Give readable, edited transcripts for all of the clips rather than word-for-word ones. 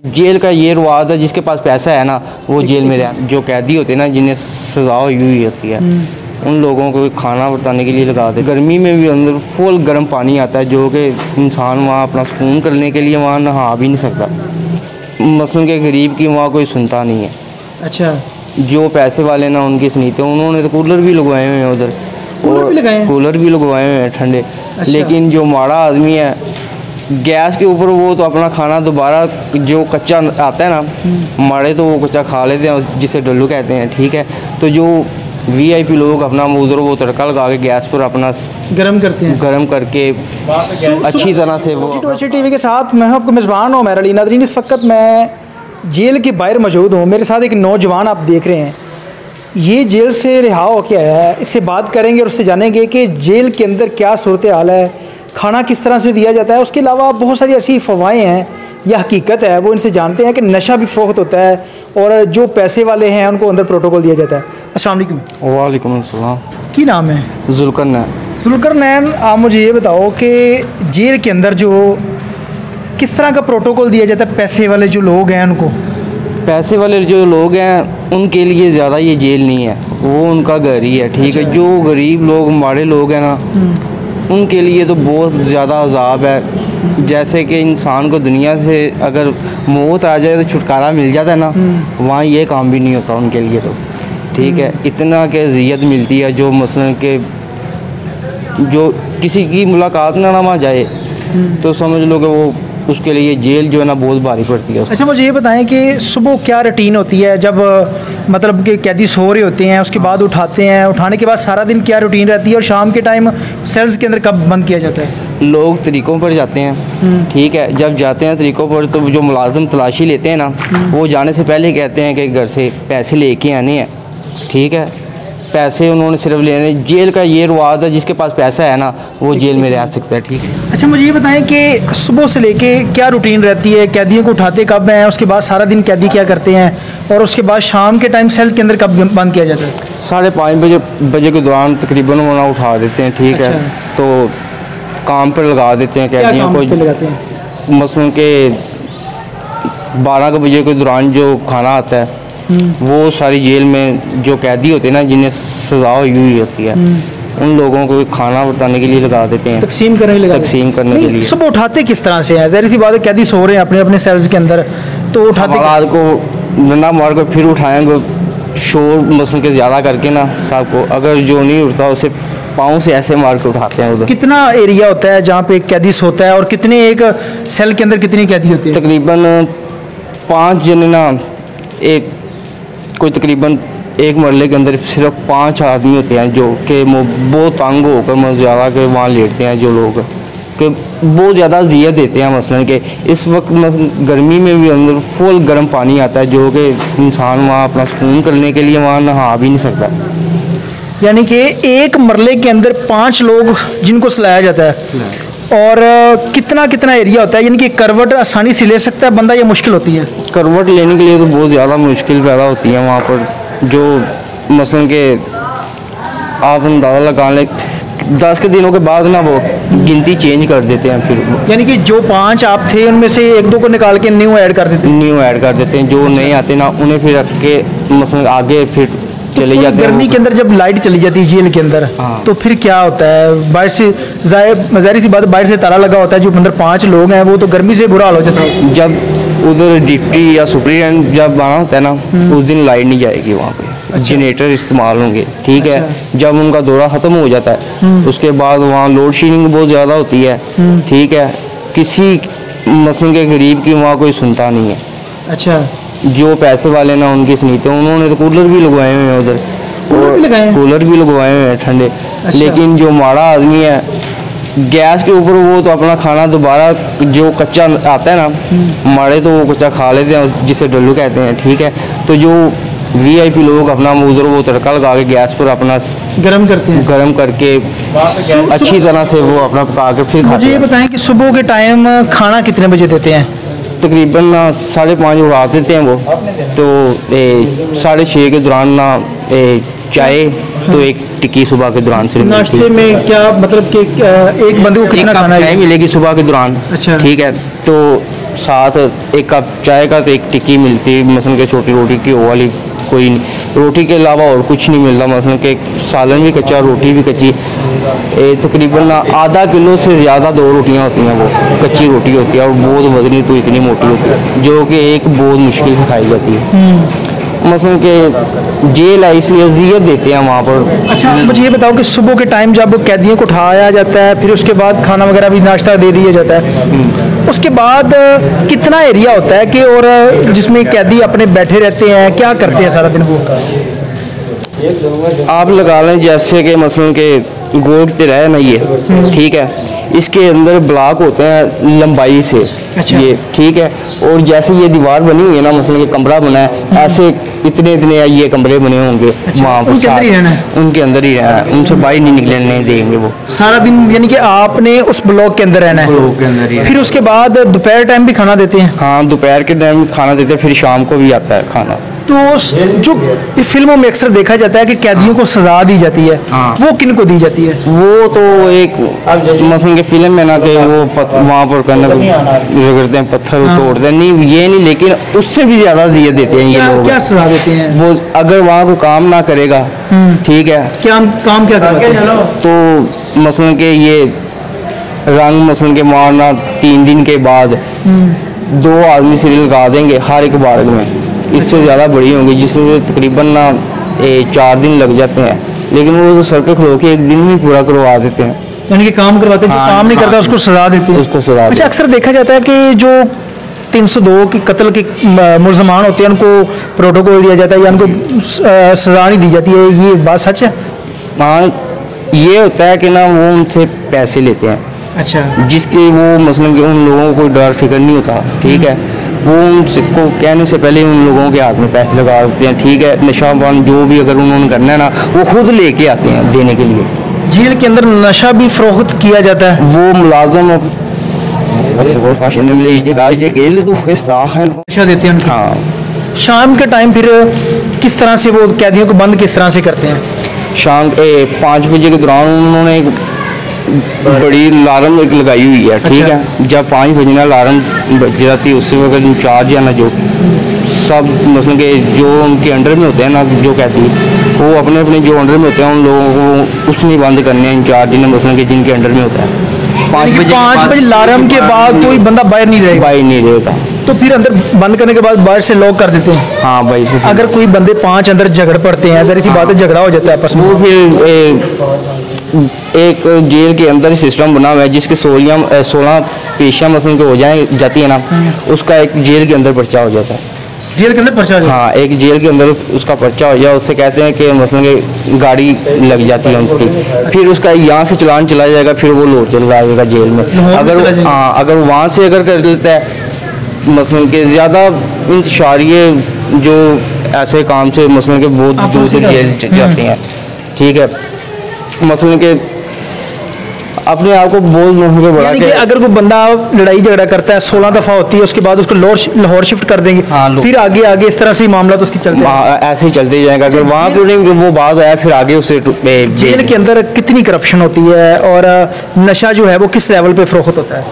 Jail का ये रिवाज है, जिसके पास पैसा है ना वो जेल में रह। जो कैदी होते हैं ना, जिन्हें सज़ा हुई होती है, उन लोगों को खाना बताने के लिए लगा दे। गर्मी में भी अंदर फुल गर्म पानी आता है, जो कि इंसान वहाँ अपना सुकून करने के लिए वहाँ नहा भी नहीं सकता। मसलन के गरीब की वहाँ कोई सुनता नहीं है। अच्छा, जो पैसे वाले ना उनकी सुनीते, उन्होंने तो कूलर भी लगवाए हुए हैं उधर, कूलर भी लगवाए हुए हैं ठंडे। अच्छा। लेकिन जो माड़ा आदमी है गैस के ऊपर, वो तो अपना खाना दोबारा जो कच्चा आता है ना, माड़े तो वो कच्चा खा लेते हैं, जिसे डल्लू कहते हैं। ठीक है, तो जो वीआईपी लोग अपना उधर वो तड़का लगा के गैस पर अपना गर्म करते हैं, गर्म करके अच्छी तरह से वो। टीवी के साथ मैं आपको मेज़बान हूँ मेरा अली नादरीन। इस वक्त मैं जेल के बाहर मौजूद हूँ। मेरे साथ एक नौजवान आप देख रहे हैं, ये जेल से रिहा होकर आया है। इससे बात करेंगे और उससे जानेंगे कि जेल के अंदर क्या सूरत हाल है, खाना किस तरह से दिया जाता है। उसके अलावा बहुत सारी ऐसी अफवाहें हैं या हकीकत है, वो इनसे जानते हैं कि नशा भी फ़रोख्त होता है और जो पैसे वाले हैं उनको अंदर प्रोटोकॉल दिया जाता है। अस्सलाम वालेकुम। वालेकुम अस्सलाम। की नाम है? जुल्करनैन। आप मुझे ये बताओ कि जेल के अंदर जो किस तरह का प्रोटोकॉल दिया जाता है पैसे वाले जो लोग हैं उनको? पैसे वाले जो लोग हैं उनके लिए ज़्यादा ये जेल नहीं है, वो उनका घर ही है। ठीक है, जो गरीब लोग माड़े लोग हैं ना, उनके लिए तो बहुत ज़्यादा अजाब है। जैसे कि इंसान को दुनिया से अगर मौत आ जाए तो छुटकारा मिल जाता है ना, वहाँ ये काम भी नहीं होता उनके लिए तो। ठीक है, इतना के अज़ियत मिलती है। जो मसलन के जो किसी की मुलाकात ना वहाँ जाए तो समझ लो कि वो उसके लिए जेल जो है ना बहुत भारी पड़ती है। अच्छा, मुझे ये बताएं कि सुबह क्या रूटीन होती है जब मतलब कि कैदी सो रहे होते हैं, उसके बाद उठाते हैं, उठाने के बाद सारा दिन क्या रूटीन रहती है, और शाम के टाइम सेल्स के अंदर कब बंद किया जाता है? लोग तरीक़ों पर जाते हैं। ठीक है, जब जाते हैं तरीक़ों पर तो जो मुलाजिम तलाशी लेते हैं ना, वो जाने से पहले कहते हैं कि घर से पैसे लेके आने हैं। ठीक है, पैसे उन्होंने सिर्फ लेने। जेल का ये रिवाज है, जिसके पास पैसा है ना वो जेल में रह सकता है। ठीक है। अच्छा, मुझे ये बताएं कि सुबह से लेके क्या रूटीन रहती है, कैदियों को उठाते कब हैं, उसके बाद सारा दिन कैदी क्या करते हैं, और उसके बाद शाम के टाइम सेल के अंदर कब बंद किया जाता है? 5:30 बजे के दौरान तकरीबन वहाँ उठा देते हैं। ठीक है, तो काम पर लगा देते हैं कैदियों को। लगाते हैं मसलन के 12 बजे के दौरान जो खाना आता है, वो सारी जेल में जो कैदी होते हैं ना, जिन्हें सज़ा हुई होती है, उन लोगों को खाना बताने के लिए लगा देते हैं, तकसीम करने के लिए। सुबह उठाते किस तरह से हैं? ज़ाहिर सी बात है, कैदी सो रहे हैं अपने अपने सेल्स के अंदर, तो उठाते रात को डंडा मार कर फिर उठाएंगे, शोर मसलन के ज़्यादा करके ना साहब को। अगर जो नहीं उठता उसे पाँव से ऐसे मार के उठाते हैं। उधर कितना एरिया होता है जहाँ पे कैदी सोता है, और कितने एक सेल के अंदर कितनी कैदी होती है? तकरीबन 5 जने ना, एक कोई तकरीबन एक मरले के अंदर सिर्फ 5 आदमी होते हैं, जो कि बहुत तंग होकर ज़्यादा के वहाँ लेटते हैं। जो लोग कि बहुत ज़्यादा अज़ियत देते हैं। मसलन के इस वक्त गर्मी में भी अंदर फुल गर्म पानी आता है, जो कि इंसान वहाँ अपना सुकून करने के लिए वहाँ नहा भी नहीं सकता। यानी कि एक मरले के अंदर 5 लोग जिनको सुलाया जाता है, और कितना कितना एरिया होता है? यानी कि करवट आसानी से ले सकता है बंदा या मुश्किल होती है? करवट लेने के लिए तो बहुत ज़्यादा मुश्किल पैदा होती है वहाँ पर। जो मसलन के आप अंदाज़ा लगा लें, 10 के दिनों के बाद ना वो गिनती चेंज कर देते हैं फिर। यानी कि जो 5 आप थे उनमें से 1-2 को निकाल के न्यू ऐड कर देते हैं। जो नहीं आते ना उन्हें फिर रख के मसलन आगे फिर चले जाते हैं। गर्मी के अंदर जब लाइट चली जाती है जेल के अंदर, तो फिर क्या होता है? बाहर से ज़ाहिर सी बात, बाहर से ताला लगा होता है, जो अंदर 5 लोग हैं वो तो गर्मी से बुरा हाल हो जाता है। जब उधर डिप्टी या सुप्रीडेंट जब आना होता है ना, उस दिन लाइट नहीं जाएगी वहाँ पे। जनरेटर इस्तेमाल होंगे। ठीक है, जब उनका दौरा ख़त्म हो जाता है उसके बाद वहाँ लोड शेडिंग बहुत ज़्यादा होती है। ठीक है, किसी मसलन के गरीब की वहाँ कोई सुनता नहीं है। अच्छा, जो पैसे वाले ना उनकी सुनीते, उन्होंने तो कूलर भी लगवाए हुए हैं उधर, कूलर भी लगवाए हुए हैं ठंडे। लेकिन जो माड़ा आदमी है गैस के ऊपर, वो तो अपना खाना दोबारा जो कच्चा आता है ना, माड़े तो वो कच्चा खा लेते हैं, जिसे डल्लू कहते हैं। ठीक है, तो जो वीआईपी लोग अपना उधर वो तड़का लगा के गैस पर अपना गर्म करते हैं, गर्म करके अच्छी तरह से वो अपना पका के फिर खाते हैं। मुझे ये बताएं कि सुबह के टाइम खाना कितने बजे देते हैं? तकरीबन 5:30 उड़ा देते हैं वो, तो 6:30 के दौरान ना चाय तो एक टिक्की सुबह के दौरान से। नाश्ते में क्या मतलब कि एक बंदे को कितना खाना मिलेगी सुबह के दौरान? अच्छा, ठीक है, तो साथ एक कप चाय का तो एक टिक्की मिलती है, मसलन के छोटी रोटी की वो वाली, कोई नहीं, रोटी के अलावा और कुछ नहीं मिलता। मसलन के सालन भी कच्चा, रोटी भी कच्ची। तकरीबन आधा किलो से ज़्यादा 2 रोटियां होती हैं, वो कच्ची रोटी होती है और बहुत वजनी, तो इतनी मोटी होती है जो कि एक बहुत मुश्किल से खाई जाती है। मसलन के जेल है इसलिए अजियत देते हैं वहाँ पर। अच्छा, मुझे ये बताओ कि सुबह के टाइम जब कैदियों को उठाया जाता है, फिर उसके बाद खाना वगैरह भी, नाश्ता दे दिया जाता है, उसके बाद कितना एरिया होता है कि और जिसमें कैदी अपने बैठे रहते हैं, क्या करते हैं सारा दिन वो? आप लगा लें जैसे कि मसलन के गोल तिरा है ना ये, ठीक है, इसके अंदर ब्लॉक होते हैं लंबाई से। अच्छा। ये ठीक है, और जैसे ये दीवार बनी हुई है ना, मसलन के कमरा बना है, ऐसे इतने इतने ये कमरे बने होंगे। अच्छा, वहाँ पर उनके अंदर ही रहना है? उनके अंदर ही रहना है, उनसे बाहर नहीं निकलने नहीं देंगे वो सारा दिन, यानी कि आपने उस ब्लॉक के अंदर रहना है? ब्लॉक के अंदर ही। फिर उसके बाद दोपहर टाइम भी खाना देते हैं? हाँ, दोपहर के टाइम खाना देते हैं, फिर शाम को भी आता है खाना। तो जो फिल्मों में अक्सर देखा जाता है कि कैदियों को सजा दी जाती है, हाँ। वो किन को दी जाती है? वो तो एक मसलन के फिल्म में ना कि वो वहाँ पर करना रगड़ते हैं, पत्थर तोड़ते हैं, नहीं ये नहीं, लेकिन उससे भी ज़्यादा अजियत देते हैं ये लोग। क्या सजा देते हैं वो अगर वहाँ को काम ना करेगा, ठीक है, क्या काम क्या करते हैं? तो मसलन के ये रंग मसलन के मारना 3 दिन के बाद 2 आदमी सीरियल लगा देंगे हर एक बारग में, इससे ज़्यादा बड़ी होंगी, जिससे तकरीबन ना 4 दिन लग जाते हैं, लेकिन वो तो सड़कें खड़ो के 1 दिन में पूरा करवा देते हैं। यानी कि काम करवाते हैं, जो हाँ, काम नहीं करता उसको सजा देते हैं? उसको सजा। अच्छा, अक्सर देखा जाता है कि जो 302 के कत्ल के मुलजमान होते हैं उनको प्रोटोकॉल दिया जाता है या उनको सजा नहीं दी जाती है, ये बात सच है? हाँ, ये होता है कि ना वो उनसे पैसे लेते हैं। अच्छा। जिसके वो मसलन के उन लोगों को कोई डर फिक्र नहीं होता, ठीक है, वो उनको कहने से पहले उन लोगों के हाथ में पैसे लगा देते हैं, ठीक है, नशाबान जो भी अगर उन्होंने करना है ना, वो खुद लेके आते हैं देने के लिए। जेल के अंदर नशा भी फरोख्त किया जाता है? वो मुलाजम नशा देते हैं? हाँ। शाम के टाइम फिर किस तरह से वो कैदियों को बंद किस तरह से करते हैं? शाम 5 बजे के दौरान उन्होंने एक बड़ी अलार्म एक लगाई हुई है, ठीक अच्छा। है, जब 5 बजे ना अलार्म बज जाती है, उससे अगर इंचार्ज है ना, जो सब मतलब के जो उनके अंडर में होते हैं ना, जो कहती है वो अपने अपने जो अंडर में होते हैं उन लोगों को कुछ नहीं बंद करने हैं, इंचार्ज ने मसलन के जिनके अंडर में होता है। 5 बजे अलार्म के बाद कोई बंदा बाहर नहीं रहेगा? बाहर नहीं रहेगा। तो फिर अंदर बंद करने के बाद बाहर से लॉक कर देते हैं? हाँ भाई से। अगर कोई बंदे 5 अंदर झगड़ पड़ते हैं, अगर इसी बात पे झगड़ा हो जाता है आपस में, वो फिर एक जेल के अंदर सिस्टम बना हुआ है जिसके 16 पेशियाँ मसलन के हो जाती है ना, उसका एक जेल के अंदर पर्चा हो जाता है। जेल के अंदर पर्चा हो जाता है? हाँ, एक जेल के अंदर उसका पर्चा हो जाए, उससे कहते हैं कि मसलन के गाड़ी लग जाती है उसकी, फिर उसका यहाँ से चलान चला जाएगा, फिर वो लोड चला जाएगा जेल में। अगर हाँ, अगर वहाँ से अगर कर लेता है मसलन के ज़्यादा इंतशारिये जो ऐसे काम से मसलन के बहुत दूर दूर जेल जाते हैं, ठीक है, मसलन के अपने आप को बहुत मुझे बड़ा कि अगर कोई बंदा लड़ाई झगड़ा करता है 16 दफ़ा होती है, उसके बाद उसको लाहौर शिफ्ट कर देंगे, हाँ, फिर आगे आगे इस तरह से मामला तो उसकी चलते हैं, ऐसे ही चलते जाएगा। अगर वहाँ पर वो बाज आया फिर आगे उससे जेल के अंदर कितनी करप्शन होती है और नशा जो है वो किस लेवल पे फरोख्त होता है?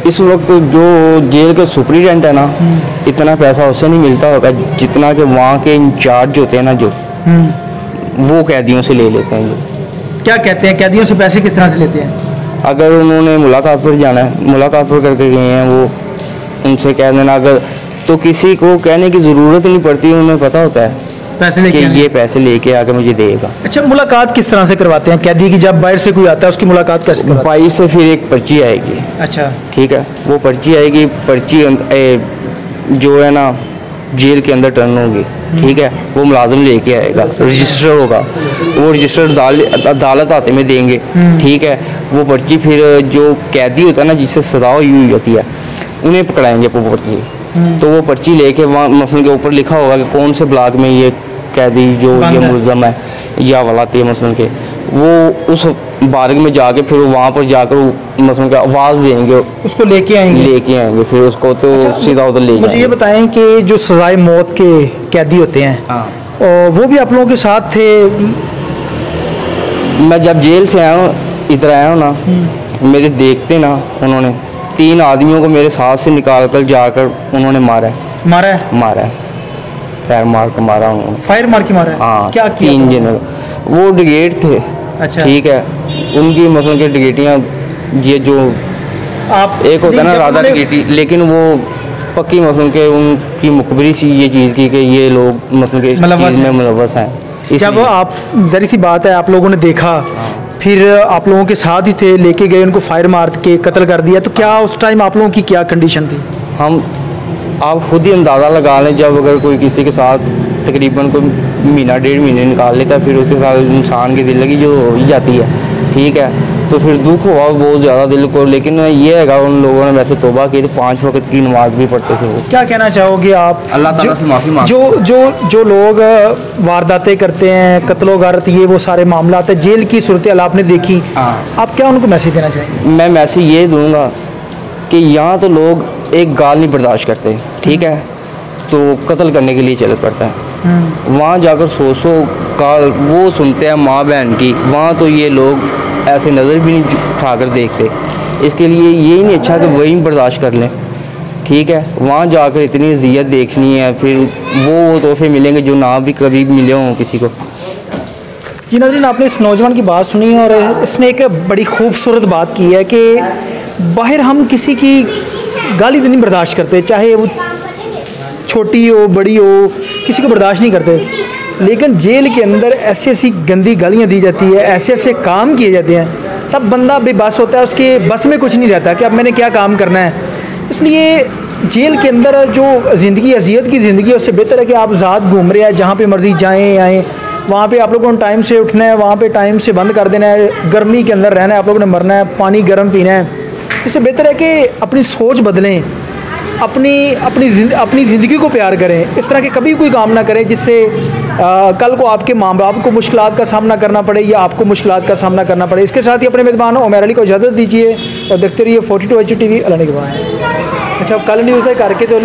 इस वक्त जो जेल के सुपरिटेंडेंट है ना, इतना पैसा उससे नहीं मिलता होगा जितना कि वहाँ के इंचार्ज होते हैं ना, जो वो कैदियों से ले लेते हैं। जो क्या कहते हैं, कैदियों से पैसे किस तरह से लेते हैं? अगर उन्होंने मुलाकात पर जाना है, मुलाकात पर करके गए हैं, वो उनसे कह देना, अगर तो किसी को कहने की ज़रूरत नहीं पड़ती, उन्हें पता होता है पैसे लेके कि ये पैसे लेके आके मुझे देगा। अच्छा, मुलाकात किस तरह से करवाते हैं कैदी की? जब बाहर से कोई आता है उसकी मुलाकात कैसे करवाते हैं? बाहर से फिर एक पर्ची आएगी। अच्छा, ठीक है, वो पर्ची आएगी, पर्ची जो है ना जेल के अंदर टर्न होगी, ठीक है, वो मुलाजिम लेके आएगा, रजिस्टर होगा, वो रजिस्टर अदालत आते में देंगे, ठीक है, वो पर्ची फिर जो कैदी होता है ना जिससे सजा हुई होती है उन्हें पकड़ाएंगे वो पर्ची। तो वो पर्ची लेके वहाँ मसलन के ऊपर लिखा होगा कि कौन से ब्लॉक में ये कैदी जो ये मुलजम है या वलाती है मसलन के, वो उस बारग में जाके फिर वहाँ पर जाकर मसलन के आवाज़ देंगे, उसको लेके आएंगे फिर उसको तो सीधा उधर ले जाएंगे। मुझे ये बताएं कि जो सजाए मौत के कैदी होते हैं, और वो भी आप लोगों के साथ थे? मैं जब जेल से आया हूँ, इधर आया हूँ ना, मेरे देखते ना उन्होंने 3 आदमियों को मेरे साथ से निकाल कर जाकर उन्होंने मारा है। मारा है फायर मार के मारा उन्होंने। फायर मार के मारा है? हाँ, क्या किया? 3 जन वो डिगेट थे। अच्छा, ठीक है, उनकी मतलब के डिगेटियाँ ये जो आप एक होता है ना राधा डिगेटी, लेकिन वो पक्की मतलब के उनकी मुखबरी सी ये चीज़ की कि ये लोग मतलब के चीज़ में मुलव्वस हैं। जब आप ज़री सी बात है आप लोगों ने देखा, फिर आप लोगों के साथ ही थे, लेके गए उनको फायर मार के कत्ल कर दिया, तो क्या उस टाइम आप लोगों की क्या कंडीशन थी? आप खुद ही अंदाज़ा लगा लें, जब अगर कोई किसी के साथ तकरीबन कोई महीना 1.5 महीने निकाल लेता है, फिर उसके साथ इंसान की दिल लगी जो हो ही जाती है, ठीक है, तो फिर दुख हुआ बहुत ज़्यादा दिल को। लेकिन ये है उन लोगों ने वैसे तौबा की, तो 5 वक्त की नमाज भी पढ़ते थे वो। क्या कहना चाहोगे आप अल्लाह ताला से माफ़ी मांग? जो लोग वारदातें करते हैं, कत्लो गारत, ये वो सारे मामला है, जेल की सूरत हाल आपने देखी, आप क्या उनको मैसेज देना चाहेंगे? मैं मैसेज ये दूँगा कि यहाँ तो लोग एक गाल नहीं बर्दाश्त करते, ठीक है, तो कत्ल करने के लिए चल पड़ता है। वहाँ जाकर 100 गाल वो सुनते हैं माँ बहन की, वहाँ तो ये लोग ऐसे नज़र भी नहीं उठा कर देखते। इसके लिए यही नहीं अच्छा कि वही बर्दाश्त कर लें, ठीक है। वहाँ जाकर इतनी अज़ियत देखनी है, फिर वो तोहफे मिलेंगे जो ना भी कभी मिले हों किसी को। जी नाज़रीन, आपने इस नौजवान की बात सुनी और इसने एक बड़ी खूबसूरत बात की है कि बाहर हम किसी की गाली तो नहीं बर्दाश्त करते, चाहे वो छोटी हो बड़ी हो, किसी को बर्दाश्त नहीं करते, लेकिन जेल के अंदर ऐसी ऐसी गंदी गालियाँ दी जाती है, ऐसे ऐसे काम किए जाते हैं, तब बंदा बेबस होता है, उसके बस में कुछ नहीं रहता कि अब मैंने क्या काम करना है। इसलिए जेल के अंदर जो ज़िंदगी अज़ियत की ज़िंदगी है, उससे बेहतर है कि आप आज़ाद घूम रहे हैं, जहाँ पे मर्ज़ी जाएँ आएँ, वहाँ पे आप लोगों ने टाइम से उठना है, वहाँ पे टाइम से बंद कर देना है, गर्मी के अंदर रहना है, आप लोगों ने मरना है, पानी गर्म पीना है। इससे बेहतर है कि अपनी सोच बदलें, अपनी ज़िंदगी को प्यार करें, इस तरह के कभी कोई काम ना करें जिससे कल को आपके माँ बाप को मुश्किलात का सामना करना पड़े या आपको मुश्किलात का सामना करना पड़े। इसके साथ ही अपने मेज़बान उमैर अली को इजाज़त दीजिए और देखते रहिए 42 HD TV। अल्लाह ने अच्छा कल नहीं होता है करके तो